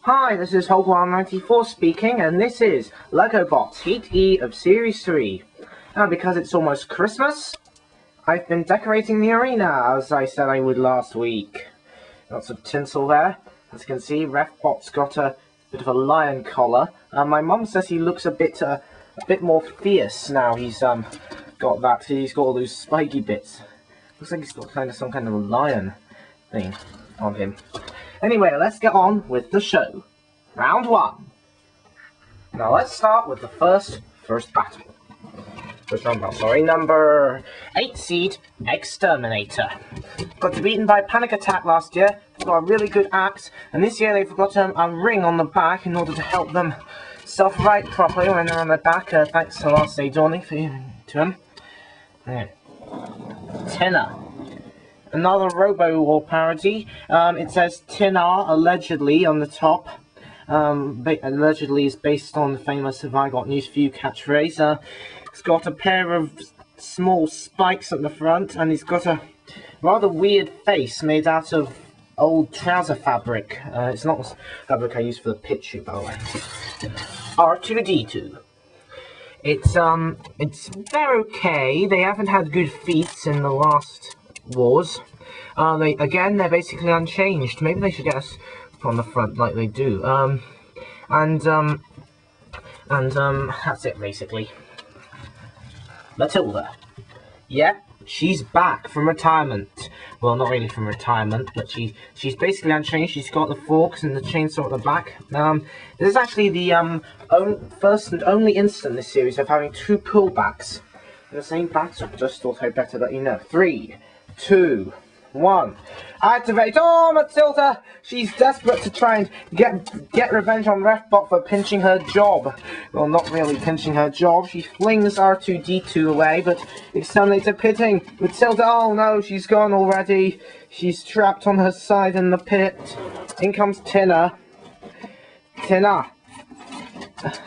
Hi, this is Hulk194 speaking, and this is LEGO Bots Heat E of Series 3. Now, because it's almost Christmas, I've been decorating the arena, as I said I would last week. Lots of tinsel there. As you can see, RefBot's got a bit of a lion collar. My mum says he looks a bit more fierce now he's got that. He's got all those spiky bits. Looks like he's got some kind of a lion thing on him. Anyway, let's get on with the show. Round 1. Now let's start with the first battle. Number 8 seed, X-Terminator. Got beaten by Panic Attack last year. They've got a really good axe, and this year they've got a ring on the back in order to help them self-right properly when they're on their back. Thanks to last day Donny for giving to him. T.I.N.A.R. Another Robo-War parody. It says T.I.N.A.R. allegedly on the top. Allegedly is based on the famous "Have I Got News For You" catchphrase. It's got a pair of small spikes at the front, and he's got a rather weird face made out of old trouser fabric. It's not the fabric I use for the pit shoot, by the way. R2-D2. They're okay. They haven't had good feats in the last wars. They're basically unchanged. Maybe they should get us on the front like they do. That's it basically. Matilda. Yep, she's back from retirement. Well, not really from retirement, but she's basically unchanged. She's got the forks and the chainsaw at the back. This is actually the first and only instance in this series of having 2 pullbacks in the same battle. Just thought I'd better let you know. 3, 2, 1. Activate! Oh, Matilda! She's desperate to try and get revenge on RefBot for pinching her job. Well, not really pinching her job. She flings R2-D2 away, but X-Terminator pitting. Matilda, oh no, she's gone already. She's trapped on her side in the pit. In comes T.I.N.A.R. T.I.N.A.R.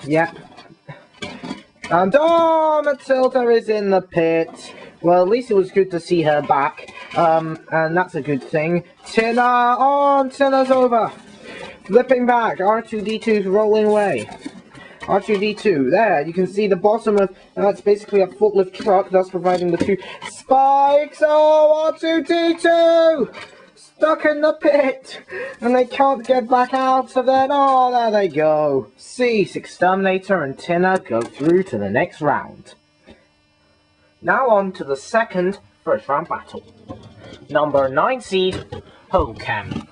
Yep. And oh, Matilda is in the pit. Well, at least it was good to see her back. And that's a good thing. T.I.N.A.R. Oh, T.I.N.A.'r's over. Flipping back. R2-D2's rolling away. R2-D2. There, you can see the bottom of... it's basically a forklift truck, thus providing the 2 spikes. Oh, R2-D2! Stuck in the pit. And they can't get back out of it. Oh, there they go. See, X-Terminator and T.I.N.A.R. go through to the next round. Now on to the second first round battle. Number 9 seed, Holcam.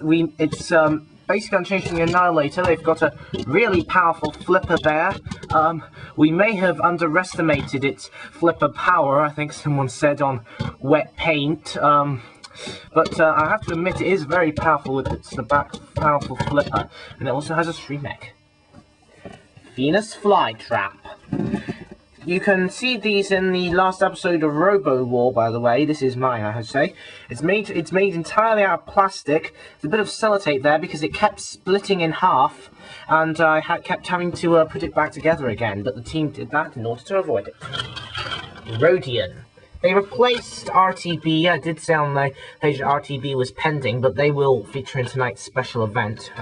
It's basically unchanged from the Annihilator. They've got a really powerful flipper there. We may have underestimated its flipper power, I think someone said on wet paint. But I have to admit it is very powerful with its powerful flipper. And it also has a stream mech. Venus Flytrap. You can see these in the last episode of Robo-War, by the way. This is mine, I should say. It's made entirely out of plastic. There's a bit of sellotape there because it kept splitting in half, and I kept having to put it back together again. But the team did that in order to avoid it. Rodian. They replaced RTB. I did say on the page that RTB was pending, but they will feature in tonight's special event,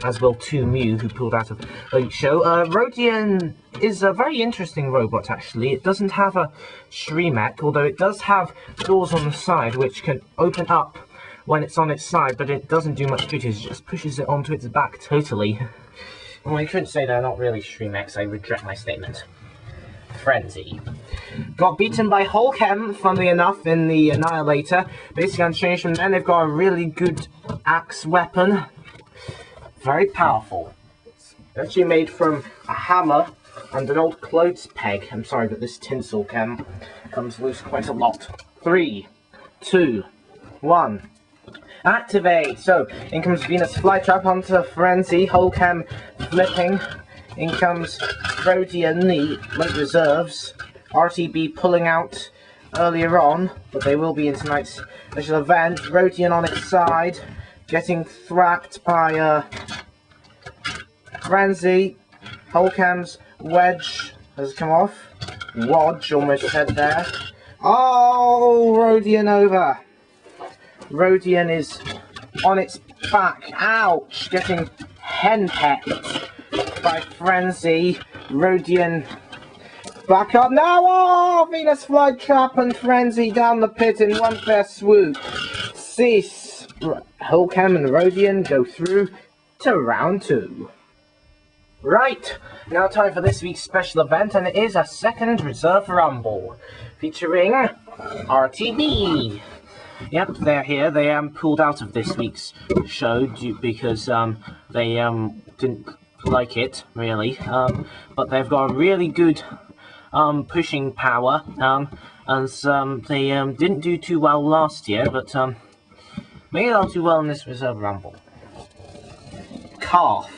as will 2 Mew, who pulled out of the show. Rodian is a very interesting robot, actually. It doesn't have a Shremek, although it does have doors on the side, which can open up when it's on its side, but it doesn't do much good. It just pushes it onto its back totally. Well, you couldn't say they're not really Shremeks. I regret my statement. Frenzy. Got beaten by Holcam, funnily enough, in the Annihilator. Basically unchanged from then. They've got a really good axe weapon. Very powerful. It's actually made from a hammer and an old clothes peg. I'm sorry, but this tinsel comes loose quite a lot. 3, 2, 1. Activate! So, in comes Venus Flytrap onto Frenzy. Holcam flipping. In comes Rodian, the late reserves. RTB pulling out earlier on, but they will be in tonight's special event. Rodian on its side, getting thwacked by Frenzy. Holcam's wedge has come off. Wodge almost said there. Oh, Rodian over. Rodian is on its back. Ouch! Getting henpecked by Frenzy. Rodian back up now. Oh! Venus Flytrap and Frenzy down the pit in one fair swoop. Cease. Hulkhem and Rodian go through to round 2. Right, now time for this week's special event, and it is a second Reserve Rumble, featuring RTB. Yep, they're here. They pulled out of this week's show because they didn't like it, really. But they've got a really good pushing power, and they didn't do too well last year, but maybe they'll do well in this Reserve Rumble. Calf.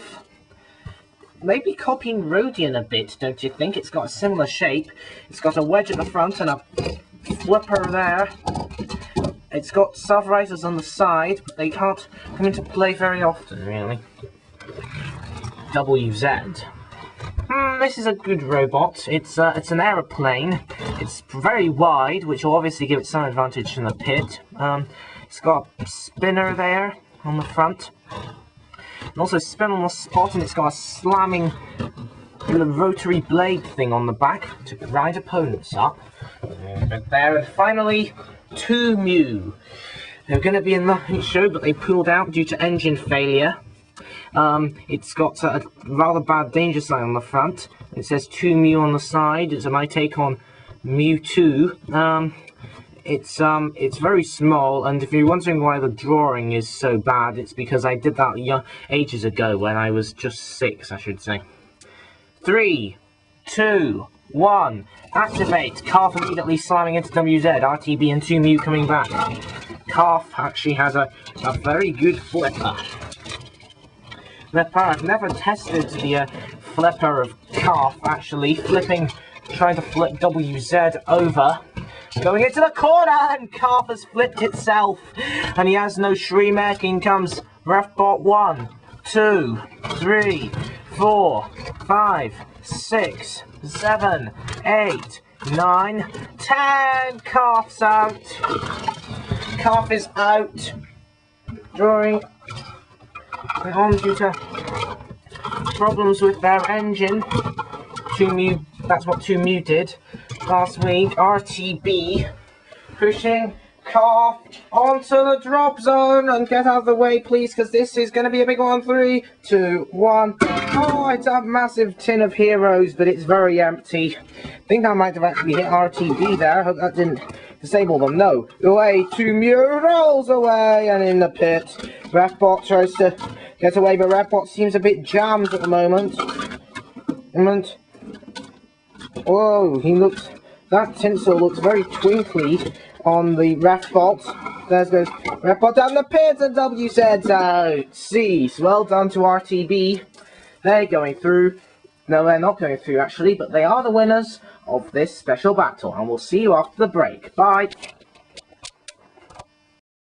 Maybe copying Rodian a bit, don't you think? It's got a similar shape. It's got a wedge at the front and a flipper there. It's got self-risers on the side, but they can't come into play very often, really. WZ. This is a good robot. It's an aeroplane. It's very wide, which will obviously give it some advantage in the pit. It's got a spinner there on the front. And also spin on the spot, and it's got a slamming rotary blade thing on the back to grind opponents up. There, and finally, 2 They're going to be in the show, but they pulled out due to engine failure. It's got a rather bad danger sign on the front. It says 2 on the side. It's my take on Mewtwo. It's very small, and if you're wondering why the drawing is so bad, it's because I did that ages ago when I was just 6, I should say. 3, 2, 1, activate. Calf immediately slamming into WZ, RTB and 2 coming back. Calf actually has a very good flipper. I've never tested the flipper of Calf, actually, trying to flip WZ over. Going into the corner, and Calf has flipped itself, and he has no Shreemek. In comes Refbot 1, 2, 3, 4, 5, 6, 7, 8, 9, 10. Calf's out. Calf is out. Drawing on due to problems with their engine. 2 that's what 2 did last week. RTB pushing Calf onto the drop zone, and get out of the way please, because this is going to be a big one. 3, 2, 1. Oh, it's a massive tin of heroes, but it's very empty. I think I might have actually hit RTB there. I hope that didn't disable them. No. Away, 2 rolls away, and in the pit. Refbot tries to get away, but Refbot seems a bit jammed at the moment. Whoa, that tinsel looks very twinkly on the Refbot. There goes Refbot down the pit, and WZ's out. Cease. Well done to RTB. They're going through. No, they're not going through actually, but they are the winners of this special battle, and we'll see you after the break. Bye.